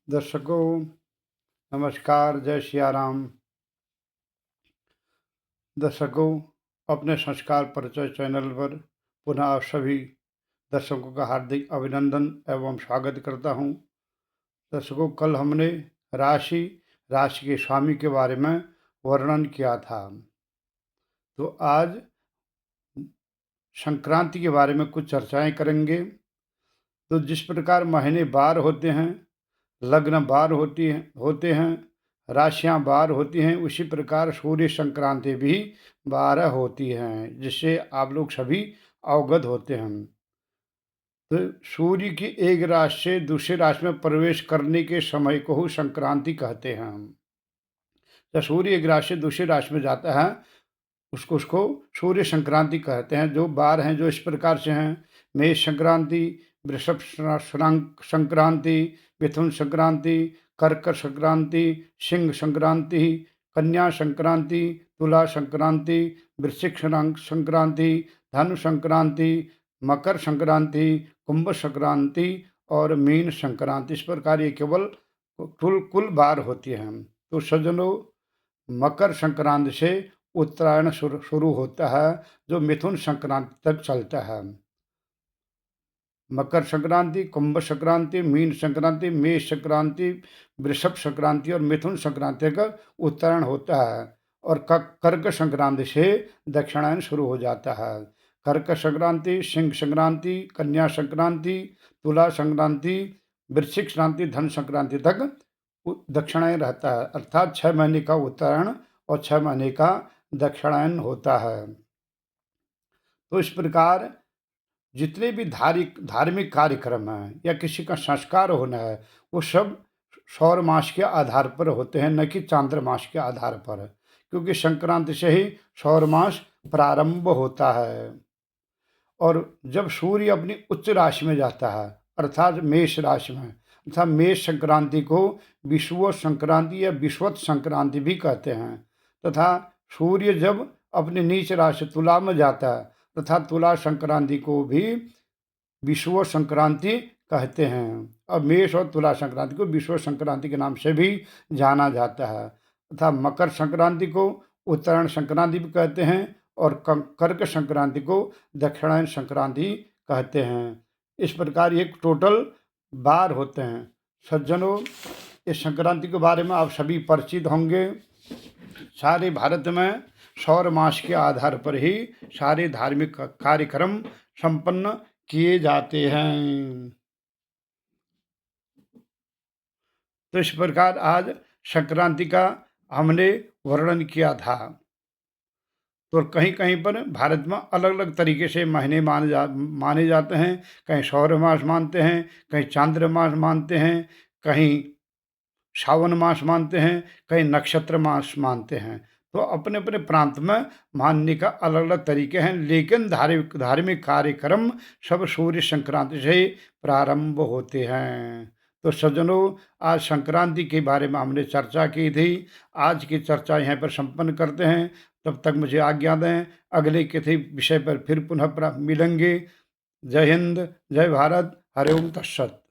दर्शकों नमस्कार, जय सिया राम। दर्शकों, अपने संस्कार परिचय चैनल पर पुनः आप सभी दर्शकों का हार्दिक अभिनंदन एवं स्वागत करता हूं। दर्शकों, कल हमने राशि राशि के स्वामी के बारे में वर्णन किया था। तो आज संक्रांति के बारे में कुछ चर्चाएं करेंगे। तो जिस प्रकार महीने बार होते हैं, लग्न बार होते हैं, राशियां बार होती हैं, उसी प्रकार सूर्य संक्रांति भी 12 होती हैं, जिससे आप लोग सभी अवगत होते हैं। तो सूर्य की एक राशि से दूसरी राशि में प्रवेश करने के समय को ही संक्रांति कहते हैं हम। जब सूर्य एक राशि से दूसरी राशि में जाता है, उसको सूर्य संक्रांति कहते हैं। जो बार हैं जो इस प्रकार से हैं: मेष संक्रांति, वृषभ संक्रांति, मिथुन संक्रांति, कर्क संक्रांति, सिंह संक्रांति, कन्या संक्रांति, तुला संक्रांति, वृश्चिक संक्रांति, धनु संक्रांति, मकर संक्रांति, कुंभ संक्रांति और मीन संक्रांति। इस प्रकार ये केवल कुल बार होती हैं। तो सज्जनों, मकर संक्रांति से उत्तरायण शुरू होता है, जो मिथुन संक्रांति तक चलता है। मकर संक्रांति, कुंभ संक्रांति, मीन संक्रांति, मेष संक्रांति, वृषभ संक्रांति और मिथुन संक्रांति का उत्तरायण होता है। और कर्क संक्रांति से दक्षिणायन शुरू हो जाता है। कर्क संक्रांति, सिंह संक्रांति, कन्या संक्रांति, तुला संक्रांति, वृश्चिक संक्रांति, धन संक्रांति तक दक्षिणायन रहता है। अर्थात 6 महीने का उत्तरायण और 6 महीने का दक्षिणायन होता है। तो इस प्रकार जितने भी धार्मिक कार्यक्रम हैं या किसी का संस्कार होना है, वो सब सौर मास के आधार पर होते हैं, न कि चांद्रमास के आधार पर, क्योंकि संक्रांति से ही सौर मास प्रारंभ होता है। और जब सूर्य अपनी उच्च राशि में जाता है, अर्थात मेष राशि में, अर्थात मेष संक्रांति को विषुवत संक्रांति या विषुवत संक्रांति भी कहते हैं। तथा सूर्य जब अपनी नीच राशि तुला में जाता है, तथा तुला संक्रांति को भी विषुवत संक्रांति कहते हैं। अब मेष और तुला संक्रांति को विषुवत संक्रांति के नाम से भी जाना जाता है। तथा मकर संक्रांति को उत्तरायण संक्रांति भी कहते हैं और कर्क संक्रांति को दक्षिणायन संक्रांति कहते हैं। इस प्रकार एक टोटल बार होते हैं। सज्जनों, इस संक्रांति के बारे में आप सभी परिचित होंगे। सारे भारत में सौर मास के आधार पर ही सारे धार्मिक कार्यक्रम संपन्न किए जाते हैं। तो इस प्रकार आज संक्रांति का हमने वर्णन किया था। तो कहीं कहीं पर भारत में अलग अलग तरीके से महीने माने जाते हैं। कहीं सौर मास मानते हैं, कहीं चांद्र मास मानते हैं, कहीं सावन मास मानते हैं, कहीं नक्षत्र मास मानते हैं। तो अपने अपने प्रांत में मानने का अलग अलग तरीके हैं, लेकिन धार्मिक कार्यक्रम सब सूर्य संक्रांति से ही प्रारंभ होते हैं। तो सज्जनों, आज संक्रांति के बारे में हमने चर्चा की थी। आज की चर्चा यहाँ पर संपन्न करते हैं। तब तक मुझे आज्ञा दें। अगले किसी विषय पर फिर पुनः मिलेंगे। जय हिंद, जय भारत, हरि ओम तत्सत।